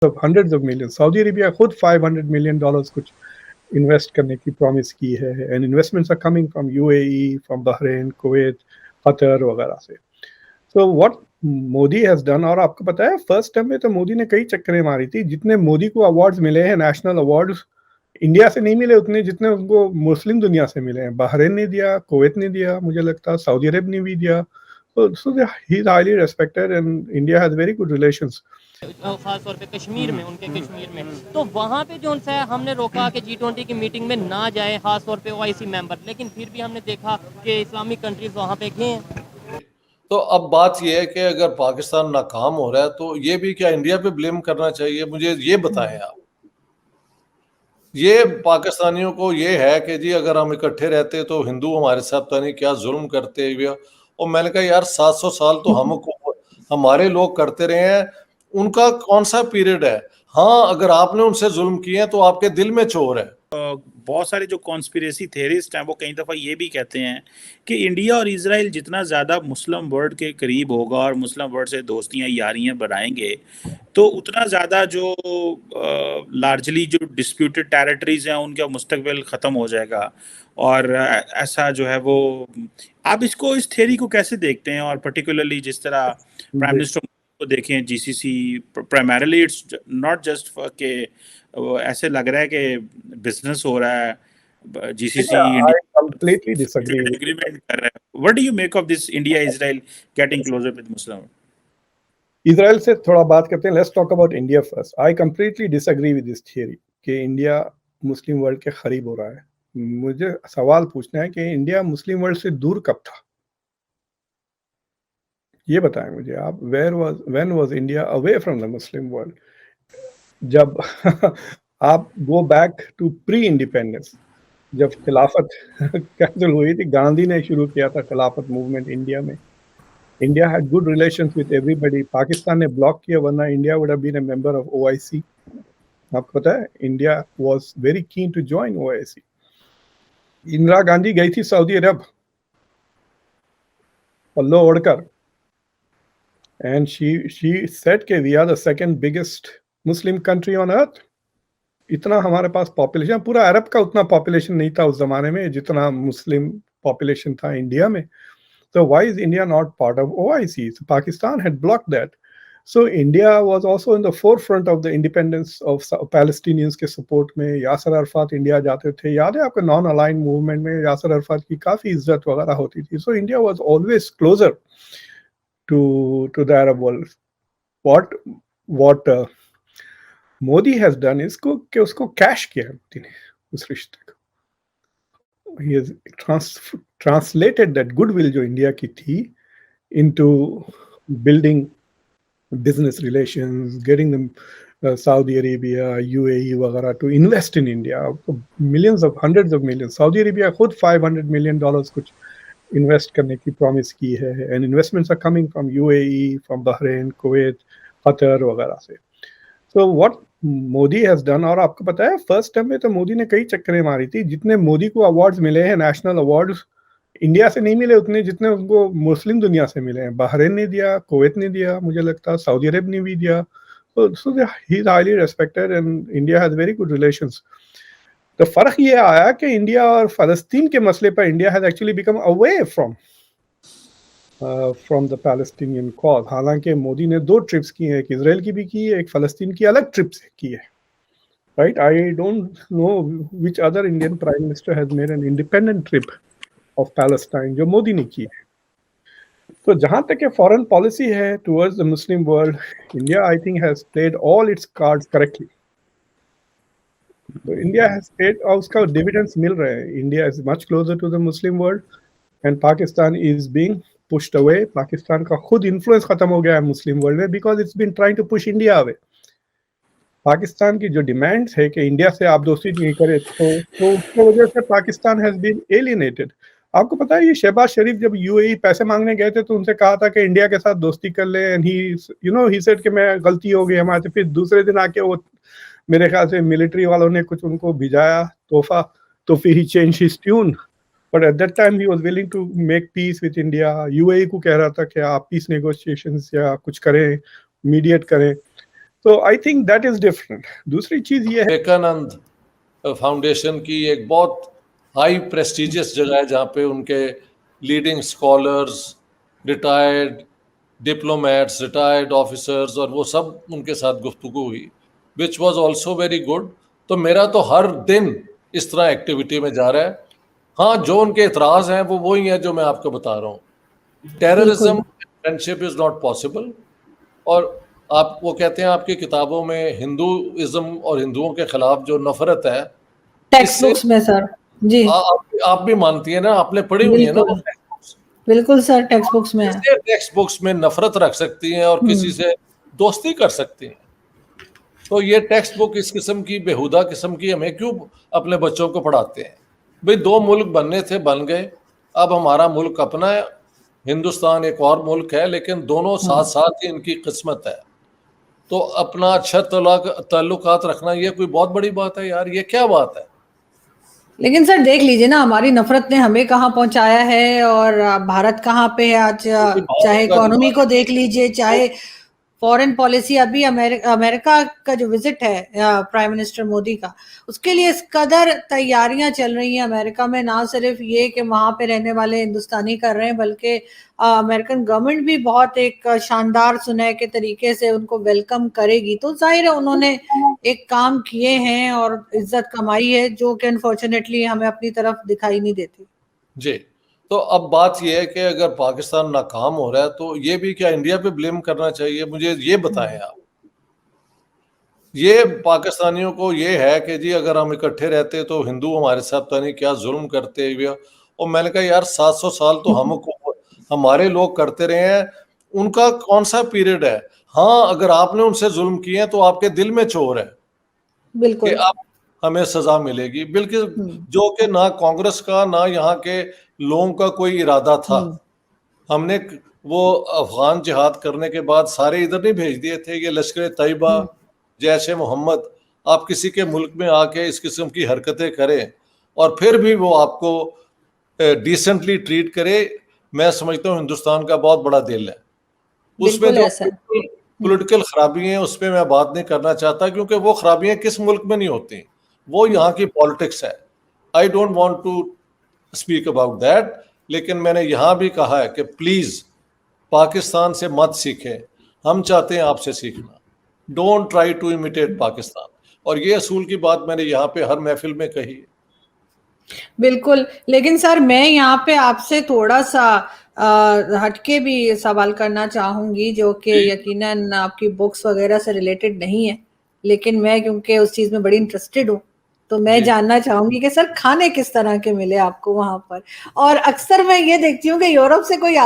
Of hundreds of million. Saudi Arabia खुद $500 million कुछ invest करने की प्रॉमिस की है, and investments are coming from UAE, from Bahrain, Kuwait, Qatar वगैरह से। So what Modi has done, और आपको पता है फर्स्ट टर्म में तो मोदी ने कई चक्करें मारी थी। जितने मोदी को अवार्ड्स मिले हैं, नेशनल अवार्ड्स, इंडिया से नहीं मिले उतने जितने उनको मुस्लिम दुनिया से मिले हैं। बहरीन ने दिया, कुवैत ने दिया, मुझे लगता है सऊदी अरब ने भी दिया। So he is highly respected and India has very good relations. खास तौर पे कश्मीर में, उनके कश्मीर में, तो वहाँ पे जो उनसे हमने रोका कि G20 की मीटिंग में ना जाए, खास तौर पे OIC मेंबर, लेकिन फिर भी हमने देखा कि इस्लामिक कंट्रीज वहाँ पे गए हैं। तो अब बात यह है कि अगर पाकिस्तान नाकाम हो रहा है तो ये भी क्या इंडिया पे ब्लेम करना चाहिए? मुझे ये बताएं आप। ये पाकिस्तानियों को ये है कि जी अगर हम इकट्ठे रहते तो हिंदू हमारे साथ पता नहीं क्या जुल्म करते हुए, और मैंने कहा यार 700 साल तो हमको हमारे लोग करते रहे हैं, उनका कौन सा पीरियड है? हाँ, अगर आपने उनसे जुल्म किए हैं तो आपके दिल में चोर है। बहुत सारे जो कॉन्स्पिरेसी थेरिस्ट हैं वो कई दफ़ा ये भी कहते हैं कि इंडिया और इजराइल जितना ज़्यादा मुस्लिम वर्ल्ड के करीब होगा और मुस्लिम वर्ल्ड से दोस्तियां यारियां बढ़ाएंगे तो उतना ज़्यादा जो लार्जली जो डिस्प्यूटेड टेरिटरीज हैं उनका मुस्तकबिल ख़त्म हो जाएगा। और ऐसा जो है वो, आप इसको, इस थ्योरी को कैसे देखते हैं? और पर्टिकुलरली जिस तरह प्राइम मिनिस्टर को देखें, GCC primarily it's not just के ऐसे लग रहा है कि बिजनेस हो रहा है, GCC I completely disagree. Agreement कर रहा है। What do you make of this India Israel getting closure with Muslim? Israel से थोड़ा बात करते हैं। Let's talk about India first. I completely disagree with this theory कि इंडिया मुस्लिम वर्ल्ड के करीब हो रहा है। मुझे सवाल पूछना है कि इंडिया मुस्लिम वर्ल्ड से दूर कब था, ये बताएं मुझे आप। When was India away from the Muslim world? जब आप go back to pre independence, जब खिलाफत कैंसिल हुई थी, गांधी ने शुरू किया था खिलाफत मूवमेंट इंडिया में। India had good relations with everybody. Pakistan ने ब्लॉक किया, वरना India would have been a member of OIC। आपको पता है India was very keen to join OIC। Indira Gandhi गई थी सऊदी अरब पल्लो ओढ़कर, एंड शी सेड कि we are the second biggest Muslim country on earth. इतना हमारे पास पॉपुलेशन, पूरा अरब का उतना पॉपुलेशन नहीं था उस जमाने में जितना मुस्लिम पॉपुलेशन था इंडिया में। So why is India not part of OIC? So Pakistan had blocked that. So India was also in the forefront of the independence of Palestinians के support में। यासर अरफात इंडिया जाते थे, याद है आपको? नॉन अलाइन मूवमेंट में यासर अरफात की काफी इज्जत वगैरह होती थी। So India was always closer to the Arab world. What Modi has done is कि उसको कैश किया है मोदी ने उस रिश्ते को। He has translated that goodwill जो इंडिया की थी into building business relations, getting them Saudi Arabia, UAE वगैरह to invest in India. Millions of hundreds of millions. Saudi Arabia खुद $500 million कुछ इन्वेस्ट करने की प्रॉमिस की है, and investments are coming from UAE, from Bahrain, Kuwait, Qatar वगैरह से। So what Modi has done, और आपको पता है फर्स्ट टर्म में तो मोदी ने कई चक्करें मारी थी। जितने मोदी को अवार्ड्स मिले हैं, नेशनल अवार्ड्स, इंडिया से नहीं मिले उतने जितने उनको मुस्लिम दुनिया से मिले हैं। बहरीन ने दिया, कुवैत ने दिया, मुझे लगता है सऊदी अरब ने भी दिया। So he is highly respected and India has very good relations. तो फर्क ये आया कि इंडिया और फलस्तीन के मसले पर India has actually become away from the Palestinian cause. हालांकि मोदी ने 2 ट्रिप्स की हैं, एक इसराइल की भी की है, एक फलस्तीन की अलग ट्रिप से की है, right? I don't know which other Indian prime minister has made an independent trip of Palestine जो मोदी ने की है। तो जहां तक फॉरेन पॉलिसी है towards the Muslim world, India I think has played all its cards correctly. तो India has paid, और उसका डिविडेंड्स मिल रहे हैं। India is much closer to the Muslim world and Pakistan is being pushed away. Pakistan का खुद influence खत्म हो गया है मुस्लिम वर्ल्ड में, because it's been trying to push India away. Pakistan की जो डिमांड्स है कि इंडिया से आप दोस्ती नहीं करें, तो उसकी वजह से पाकिस्तान हैज बीन एलियनेटेड। आपको पता है ये शहबाज शरीफ जब UAE पैसे मांगने गए थे तो उनसे कहा था कि इंडिया के साथ दोस्ती कर ले, एंड ही सेड कि मैं गलती हो गई हमारे। फिर दूसरे दिन आके वो मेरे ख्याल से मिलिट्री वालों ने कुछ उनको भिजाया तोहफा, तो फिर he change his tune. But at that time he was willing to make peace with India. UAE को कह रहा था कि आप पीस नेगोशिएशंस या कुछ करें, मीडिएट करें। तो I think that is different. दूसरी चीज ये है, विवेकानंद फाउंडेशन की एक बहुत हाई प्रेस्टिजियस जगह है जहाँ पे उनके leading scholars, retired diplomats, retired officers और वो सब उनके साथ गुफ्तगू हुई, which was also very good. तो मेरा तो हर दिन इस तरह एक्टिविटी में जा रहा है। हाँ, जो उनके इतराज़ हैं वो वही हैं जो मैं आपको बता रहा हूँ। Terrorism friendship is not possible. और आप वो कहते हैं आपकी किताबों में हिंदुइज्म और हिंदुओं के खिलाफ जो नफरत है, टेक्स्ट बुक्स में सर जी आप भी मानती है ना, आपने पढ़ी हुई है ना वो बिल्कुल सर, टेक्स्ट बुक्स में है। टेक्स्ट बुक्स में नफरत रख सकती हैं और किसी से दोस्ती कर सकती हैं। तो ये टेक्स्ट बुक इस किस्म की बेहुदा किस्म की हमें क्यों अपने बच्चों को पढ़ाते हैं? भाई 2 मुल्क बनने थे, बन गए। अब हमारा मुल्क अपना है, हिंदुस्तान एक और मुल्क है, लेकिन दोनों साथ साथ ही इनकी किस्मत है। तो अपना अच्छा ताल्लुकात रखना ये कोई बहुत बड़ी बात है यार? ये क्या बात है? लेकिन सर देख लीजिए ना, हमारी नफरत ने हमें कहाँ पहुंचाया है और भारत कहाँ पे है आज। चाहे इकोनॉमी को देख लीजिए, चाहे फॉरेन पॉलिसी। अभी अमेरिका का जो विजिट है प्राइम मिनिस्टर मोदी का, उसके लिए इस कदर तैयारियां चल रही हैं अमेरिका में। ना सिर्फ ये कि वहां पे रहने वाले हिंदुस्तानी कर रहे हैं, बल्कि अमेरिकन गवर्नमेंट भी बहुत एक शानदार सुनह के तरीके से उनको वेलकम करेगी। तो जाहिर है उन्होंने एक काम किए हैं और इज्जत कमाई है, जो कि अनफॉर्चुनेटली हमें अपनी तरफ दिखाई नहीं देती। जी, तो अब बात यह है कि अगर पाकिस्तान नाकाम हो रहा है तो ये भी क्या इंडिया पे ब्लेम करना चाहिए? मुझे ये बताएं आप। ये पाकिस्तानियों को ये है कि जी अगर हम इकट्ठे रहते तो हिंदू हमारे साथ पता नहीं क्या जुल्म करते हुए। और मैंने कहा यार 700 साल तो हमारे लोग करते रहे हैं, उनका कौन सा पीरियड है? हाँ, अगर आपने उनसे जुल्म किए हैं तो आपके दिल में चोर है कि बिल्कुल आप हमें सजा मिलेगी। बिल्कुल, जो कि ना कांग्रेस का ना यहाँ के लोगों का कोई इरादा था। हमने वो अफगान जिहाद करने के बाद सारे इधर नहीं भेज दिए थे? ये लश्कर तैयबा, जैश मोहम्मद, आप किसी के मुल्क में आके इस किस्म की हरकतें करें और फिर भी वो आपको डिसेंटली ट्रीट करे, मैं समझता हूँ हिंदुस्तान का बहुत बड़ा दिल है। उसमें जो पॉलिटिकल खराबी है उस पर मैं बात नहीं करना चाहता, क्योंकि वो खराबियां किस मुल्क में नहीं होती, वो यहाँ की पॉलिटिक्स है। I don't want to speak about that. लेकिन मैंने यहाँ भी कहा है कि प्लीज पाकिस्तान से मत सीखें, हम चाहते हैं आपसे सीखना। Don't try to imitate Pakistan. और ये असूल की बात मैंने यहाँ पे हर महफिल में कही है। बिल्कुल। लेकिन सर मैं यहाँ पे आपसे थोड़ा सा हटके भी सवाल करना चाहूंगी, जो कि यकीनन आपकी बुक्स वगैरह से रिलेटेड नहीं है, लेकिन मैं क्योंकि उस चीज में बड़ी इंटरेस्टेड हूँ, तो मैं जानना चाहूंगी कि सर खाने किस तरह के मिले आपको वहां पर। और अक्सर मैं ये देखती हूँ कि यूरोप से कोई